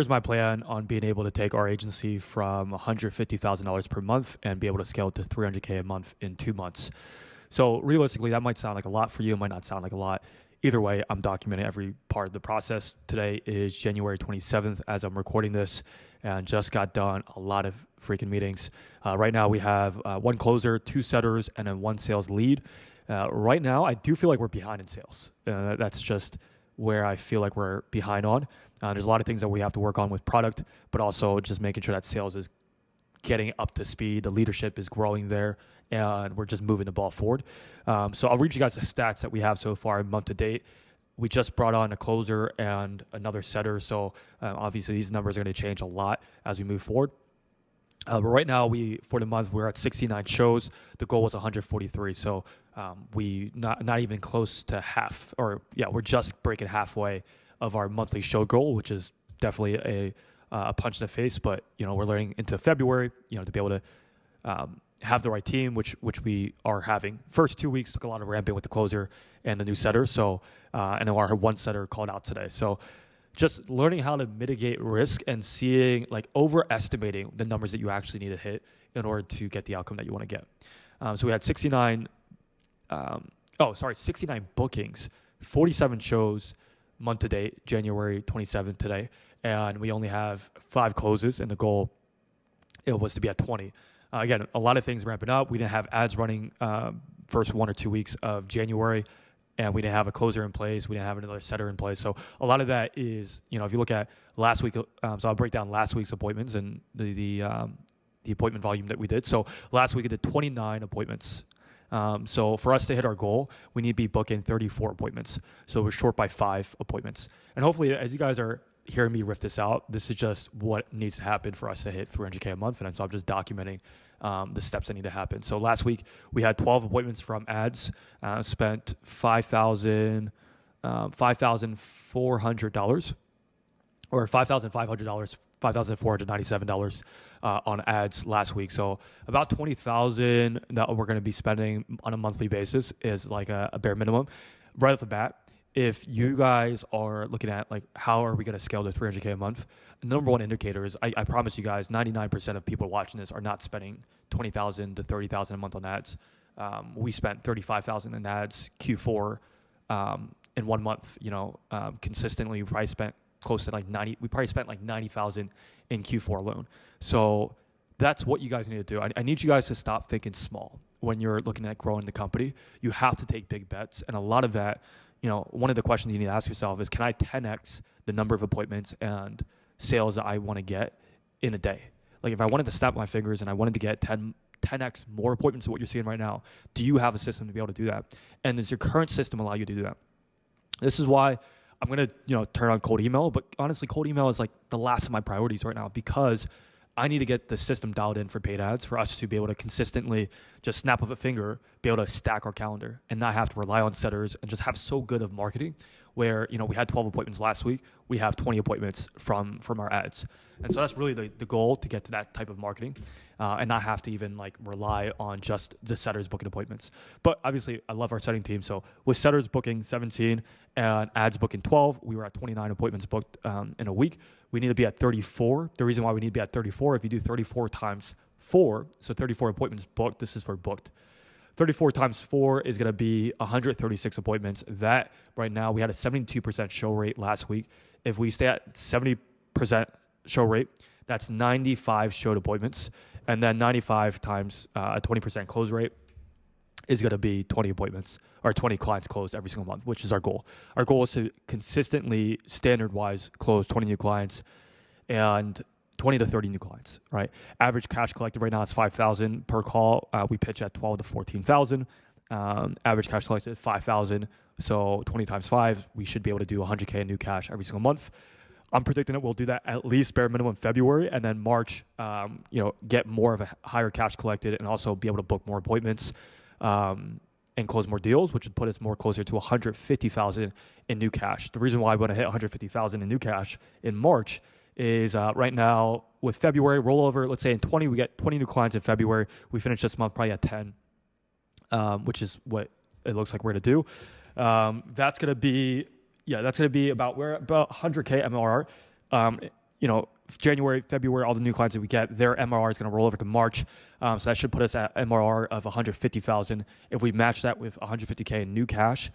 Here's my plan on being able to take our agency from $150,000 per month and be able to scale it to 300K a month in 2 months. So realistically, that might sound like a lot for you. It might not sound like a lot. Either way, I'm documenting every part of the process. Today is January 27th as I'm recording this and just got done a lot of freaking meetings. Right now we have one closer, 2 setters, and then 1 sales lead. Right now, I do feel like we're behind in sales. That's just where I feel like we're behind on. There's a lot of things that we have to work on with product, but also just making sure that sales is getting up to speed. The leadership is growing there, and we're just moving the ball forward. So I'll read you guys the stats that we have so far month to date. We just brought on a closer and another setter, so obviously these numbers are going to change a lot as we move forward. But right now, for the month, we're at 69 shows. The goal was 143, so we not even close to half, we're just breaking halfway of our monthly show goal, which is definitely a punch in the face. But we're learning into February, to be able to have the right team, which we are having. First 2 weeks took a lot of ramping with the closer and the new setter. So and then our 1 setter called out today. So just learning how to mitigate risk and seeing, overestimating the numbers that you actually need to hit in order to get the outcome that you want to get. So we had 69 bookings, 47 shows month to date, January 27th today. And we only have 5 closes, and the goal, it was to be at 20. Again, a lot of things ramping up. We didn't have ads running first 1 or 2 weeks of January, and we didn't have a closer in place. We didn't have another setter in place. So a lot of that is, if you look at last week, so I'll break down last week's appointments and the appointment volume that we did. So last week we did 29 appointments. So for us to hit our goal, we need to be booking 34 appointments. So we're short by 5 appointments. And hopefully, as you guys are hearing me riff this out, this is just what needs to happen for us to hit 300K a month. And so I'm just documenting the steps that need to happen. So last week we had 12 appointments from ads, spent $5,400 or $5,500, $5,497 on ads last week. So about $20,000 that we're going to be spending on a monthly basis is like a bare minimum. Right off the bat, if you guys are looking at how are we going to scale to 300K a month, the number one indicator is I promise you guys 99% of people watching this are not spending $20,000 to $30,000 a month on ads. We spent $35,000 in ads Q4 in 1 month. Consistently we probably spent close to $90,000 in Q4 alone. So that's what you guys need to do. I need you guys to stop thinking small when you're looking at growing the company. You have to take big bets, and a lot of that, one of the questions you need to ask yourself is, can I 10x the number of appointments and sales that I want to get in a day? If I wanted to snap my fingers and I wanted to get 10x more appointments than what you're seeing right now, do you have a system to be able to do that? And does your current system allow you to do that? This is why I'm going to, turn on cold email, but honestly, cold email is the last of my priorities right now, because I need to get the system dialed in for paid ads for us to be able to consistently just snap of a finger, be able to stack our calendar and not have to rely on setters and just have so good of marketing where, we had 12 appointments last week. We have 20 appointments from our ads. And so that's really the goal, to get to that type of marketing and not have to even rely on just the setters booking appointments. But obviously I love our setting team. So with setters booking 17 and ads booking 12, we were at 29 appointments booked in a week. We need to be at 34. The reason why we need to be at 34, if you do 34 times 4, so 34 appointments booked, this is for booked. 34 times 4 is going to be 136 appointments. That right now, we had a 72% show rate last week. If we stay at 70% show rate, that's 95 showed appointments. And then 95 times a 20% close rate is going to be 20 appointments or 20 clients closed every single month, which is our goal. Our goal is to consistently, standard-wise, close 20 new clients and 20 to 30 new clients, right? Average cash collected right now is $5,000 per call. We pitch at $12,000 to $14,000. Average cash collected $5,000. So 20 times 5, we should be able to do 100K in new cash every single month. I'm predicting that we'll do that at least bare minimum February, and then March, get more of a higher cash collected and also be able to book more appointments and close more deals, which would put us more closer to 150,000 in new cash. The reason why I want to hit 150,000 in new cash in March is right now with February rollover, let's say in 20, we get 20 new clients in February. We finish this month probably at 10, which is what it looks like we're going to do. That's going to be about 100K MRR. January, February, all the new clients that we get, their MRR is going to roll over to March. So that should put us at MRR of 150,000. If we match that with 150K in new cash,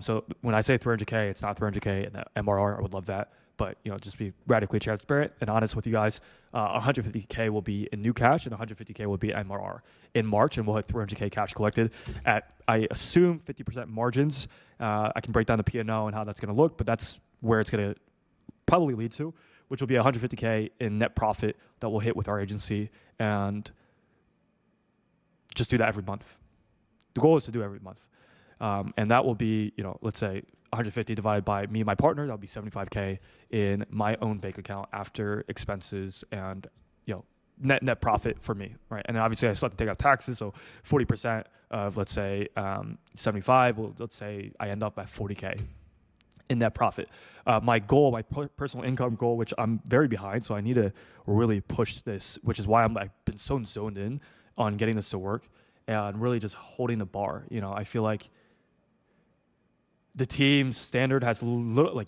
so when I say 300K, it's not 300K in MRR. I would love that. But, just be radically transparent and honest with you guys. 150K will be in new cash and 150K will be MRR in March, and we'll hit 300K cash collected at, I assume, 50% margins. I can break down the P&L and how that's going to look, but that's where it's going to probably lead to, which will be 150K in net profit that we'll hit with our agency, and just do that every month. The goal is to do every month. And that will be, let's say 150 divided by me and my partner, that'll be 75K in my own bank account after expenses and, net profit for me, right? And then obviously I still have to take out taxes. So 40% of, let's say, 75, well, let's say I end up at 40K in net profit. My goal, my personal income goal, which I'm very behind, so I need to really push this, which is why I've been so zoned in on getting this to work and really just holding the bar. I feel like the team's standard has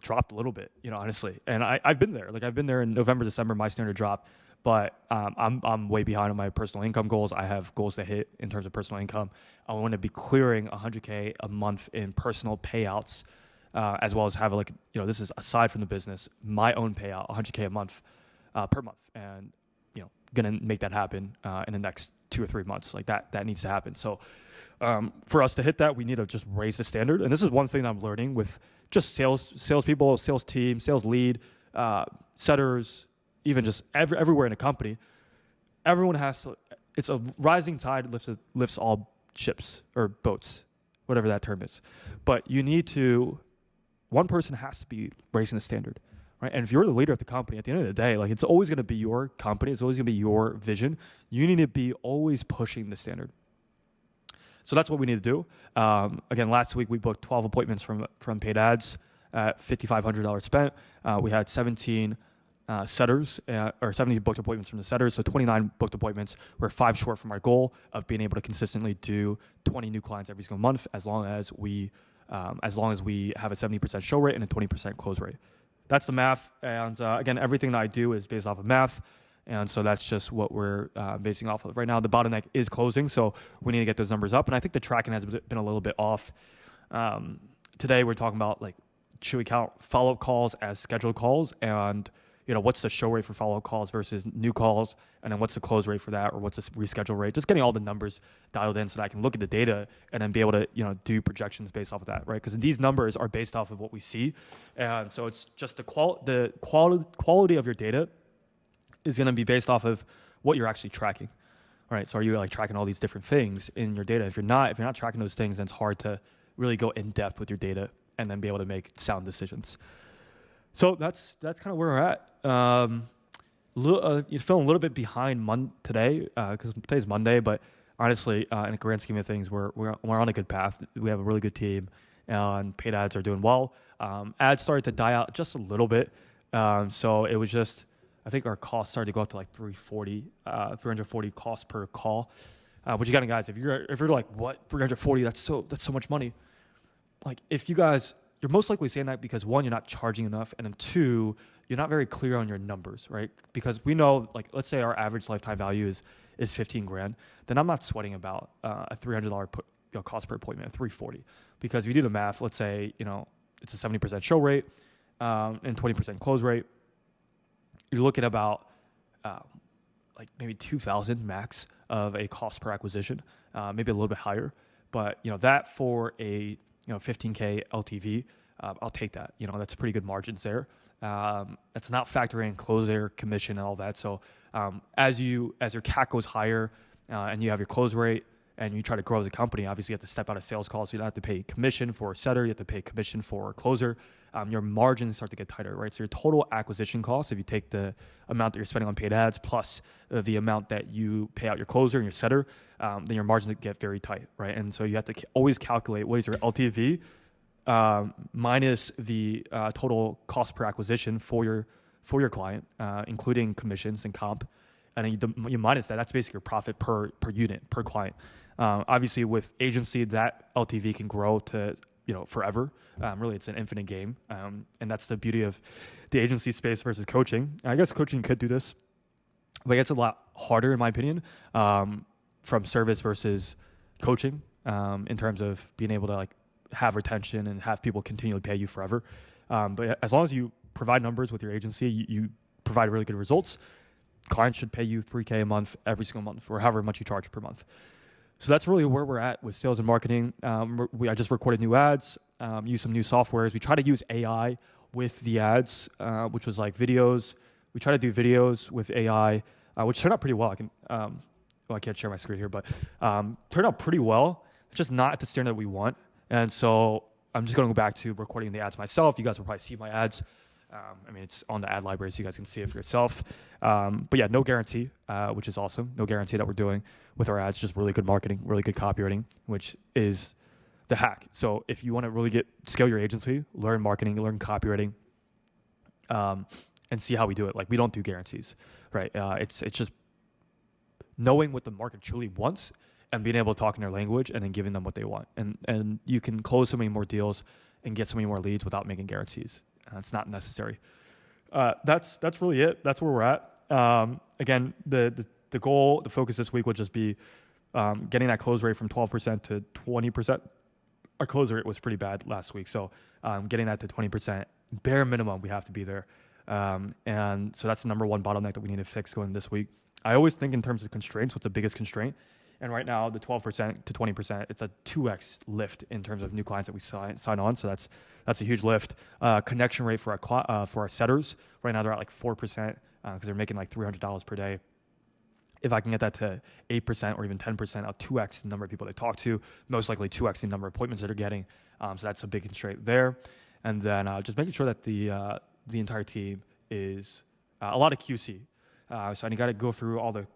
dropped a little bit, honestly. And I've been there. I've been there in November, December, my standard dropped. But I'm way behind on my personal income goals. I have goals to hit in terms of personal income. I want to be clearing 100K a month in personal payouts, as well as have this is aside from the business, my own payout, 100K a month per month. And, going to make that happen in the next 2 or 3 months. That needs to happen. So for us to hit that, we need to just raise the standard. And this is one thing that I'm learning with just salespeople, sales team, sales lead, setters, even just everywhere in the company. Everyone has to, it's a rising tide lifts all ships or boats, whatever that term is. But one person has to be raising the standard. Right? And if you're the leader of the company, at the end of the day, it's always going to be your company. It's always going to be your vision. You need to be always pushing the standard. So that's what we need to do. Again, last week we booked 12 appointments from paid ads at $5,500 spent. We had 17 setters, or 70 booked appointments from the setters. So 29 booked appointments. We're 5 short from our goal of being able to consistently do 20 new clients every single month, as long as we have a 70% show rate and a 20% close rate. That's the math. And again, everything that I do is based off of math. And so that's just what we're basing off of. Right now, the bottleneck is closing, so we need to get those numbers up. And I think the tracking has been a little bit off. Today, we're talking about, should we count follow-up calls as scheduled calls? And, what's the show rate for follow-up calls versus new calls? And then what's the close rate for that? Or what's the reschedule rate? Just getting all the numbers dialed in so that I can look at the data and then be able to, do projections based off of that, right? Because these numbers are based off of what we see. And so it's just the quality of your data is going to be based off of what you're actually tracking, right? So are you tracking all these different things in your data? If you're not tracking those things, then it's hard to really go in depth with your data and then be able to make sound decisions. So that's kind of where we're at. You're feeling a little bit behind today because today's Monday, but honestly, in the grand scheme of things, we're on a good path. We have a really good team, and paid ads are doing well. Ads started to die out just a little bit, so it was just, I think our costs started to go up to 340 costs per call. Which again, guys, if you're like, what, 340? That's so much money. If you guys, you're most likely saying that because 1, you're not charging enough, and then 2, you're not very clear on your numbers, right? Because we know, let's say our average lifetime value is $15,000, then I'm not sweating about a $300 cost per appointment, 340, because if you do the math, let's say it's a 70% show rate and 20% close rate. You're looking about maybe 2,000 max of a cost per acquisition, maybe a little bit higher. But that for a 15K LTV, I'll take that. That's pretty good margins there. That's not factoring closer commission and all that. So as your CAC goes higher and you have your close rate and you try to grow the company, obviously you have to step out of sales calls. So you don't have to pay commission for a setter. You have to pay commission for a closer. Your margins start to get tighter, right? So your total acquisition cost, if you take the amount that you're spending on paid ads plus the amount that you pay out your closer and your setter, then your margins get very tight, right? And so you have to always calculate what is your LTV minus the total cost per acquisition for your client, including commissions and comp. And then you minus that. That's basically your profit per unit, per client. Obviously, with agency, that LTV can grow to forever. Really, it's an infinite game, and that's the beauty of the agency space versus coaching. I guess coaching could do this, but it's a lot harder, in my opinion, from service versus coaching, in terms of being able to like have retention and have people continually pay you forever. But as long as you provide numbers with your agency, you provide really good results. Clients should pay you $3K a month every single month, or however much you charge per month. So that's really where we're at with sales and marketing. I just recorded new ads, use some new softwares. We try to use AI with the ads, which was like videos. We try to do videos with AI, which turned out pretty well. I can't share my screen here, but turned out pretty well. It's just not at the standard that we want. And so I'm just going to go back to recording the ads myself. You guys will probably see my ads. It's on the ad library, so you guys can see it for yourself. But yeah, no guarantee, which is awesome. No guarantee that we're doing with our ads, just really good marketing, really good copywriting, which is the hack. So if you want to really scale your agency, learn marketing, learn copywriting, and see how we do it. Like, we don't do guarantees, right? It's just knowing what the market truly wants and being able to talk in their language and then giving them what they want. And you can close so many more deals and get so many more leads without making guarantees. It's not necessary. That's really it. That's where we're at. Again, the goal, the focus this week would just be getting that close rate from 12% to 20%. Our close rate was pretty bad last week, so getting that to 20%, bare minimum, we have to be there. And so that's the number one bottleneck that we need to fix going this week. I always think in terms of constraints. What's the biggest constraint? And right now, the 12% to 20%, it's a 2x lift in terms of new clients that we sign on. So that's a huge lift. Connection rate for our setters, right now they're at like 4%, because they're making like $300 per day. If I can get that to 8% or even 10%, I'll 2x the number of people they talk to, most likely 2x the number of appointments that they're getting. So that's a big constraint there. And then just making sure that the entire team is a lot of QC. So I got to go through all the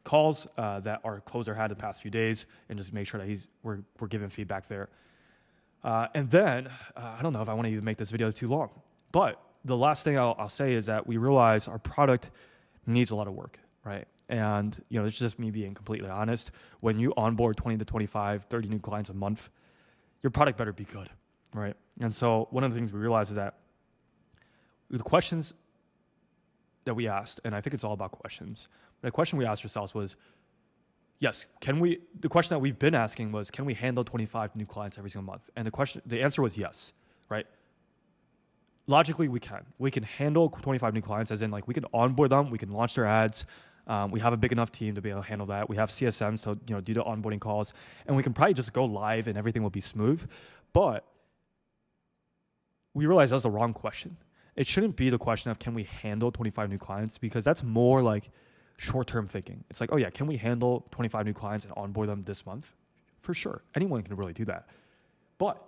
calls that our closer had the past few days and just make sure that we're giving feedback there. And then I don't know if I want to even make this video too long, but the last thing I'll say is that we realize our product needs a lot of work, right? And it's just me being completely honest. When you onboard 20 to 25, 30 new clients a month, your product better be good, right? And so one of the things we realized is that the questions that we asked, and I think it's all about questions. The question we asked ourselves was, yes, the question that we've been asking was, can we handle 25 new clients every single month? And the answer was yes, right? Logically, we can. We can handle 25 new clients, as in like we can onboard them, we can launch their ads. We have a big enough team to be able to handle that. We have CSM, so do the onboarding calls, and we can probably just go live and everything will be smooth. But we realized that was the wrong question. It shouldn't be the question of, can we handle 25 new clients? Because that's more like short-term thinking. It's like, oh yeah, can we handle 25 new clients and onboard them this month? For sure. Anyone can really do that. But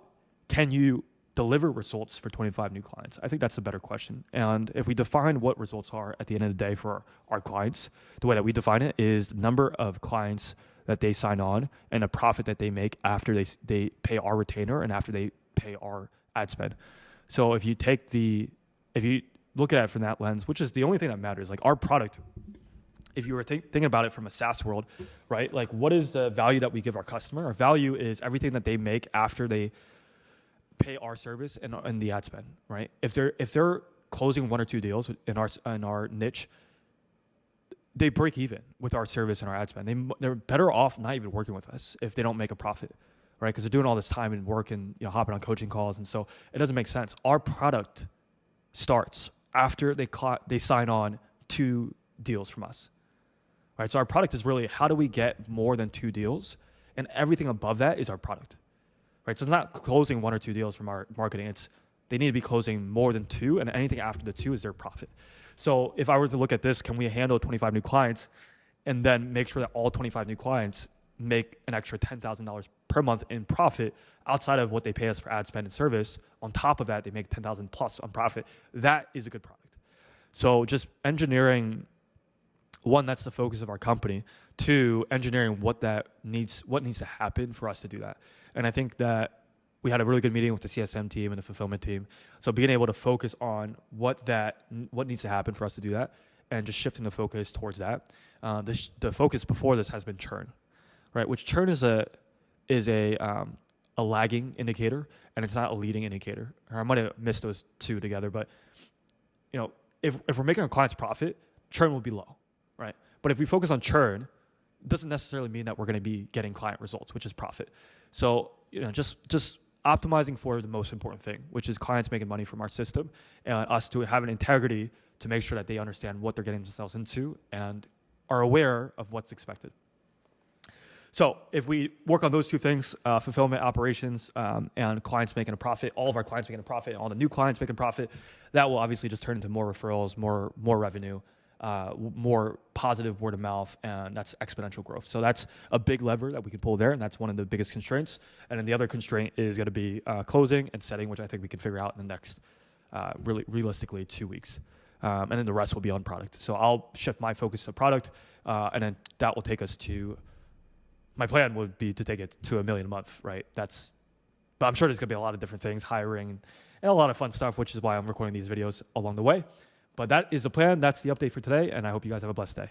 can you deliver results for 25 new clients? I think that's a better question. And if we define what results are at the end of the day for our clients, the way that we define it is the number of clients that they sign on and a profit that they make after they pay our retainer and after they pay our ad spend. So if you look at it from that lens, which is the only thing that matters, like our product, if you were thinking about it from a SaaS world, right? Like, what is the value that we give our customer? Our value is everything that they make after they pay our service and the ad spend, right? If they're closing one or two deals in our niche, they break even with our service and our ad spend. They're better off not even working with us if they don't make a profit, right? Because they're doing all this time and work and hopping on coaching calls, and so it doesn't make sense. Our product starts after they sign on 2 deals from us, right? So our product is really, how do we get more than 2 deals, and everything above that is our product, right? So it's not closing 1 or 2 deals from our marketing. It's they need to be closing more than 2, and anything after the 2 is their profit. So if I were to look at this, can we handle 25 new clients and then make sure that all 25 new clients make an extra $10,000 per month in profit outside of what they pay us for ad spend and service? On top of that, they make $10,000 plus on profit. That is a good product. So just engineering, 1, that's the focus of our company. 2, engineering what needs to happen for us to do that. And I think that we had a really good meeting with the CSM team and the fulfillment team. So being able to focus on what needs to happen for us to do that, and just shifting the focus towards that. The focus before this has been churn, right? Which churn is a a lagging indicator and it's not a leading indicator. Or I might have missed those two together, but if we're making our clients profit, churn will be low, right? But if we focus on churn, it doesn't necessarily mean that we're going to be getting client results, which is profit. So just optimizing for the most important thing, which is clients making money from our system, and us to have an integrity to make sure that they understand what they're getting themselves into and are aware of what's expected. So if we work on those two things, fulfillment, operations, and clients making a profit, all of our clients making a profit, all the new clients making profit, that will obviously just turn into more referrals, more revenue, more positive word of mouth, and that's exponential growth. So that's a big lever that we can pull there, and that's one of the biggest constraints. And then the other constraint is going to be closing and setting, which I think we can figure out in the next, realistically, 2 weeks. And then the rest will be on product. So I'll shift my focus to product, and then that will take us to, my plan would be to take it to $1 million a month, right? But I'm sure there's going to be a lot of different things, hiring, and a lot of fun stuff, which is why I'm recording these videos along the way. But that is the plan. That's the update for today, and I hope you guys have a blessed day.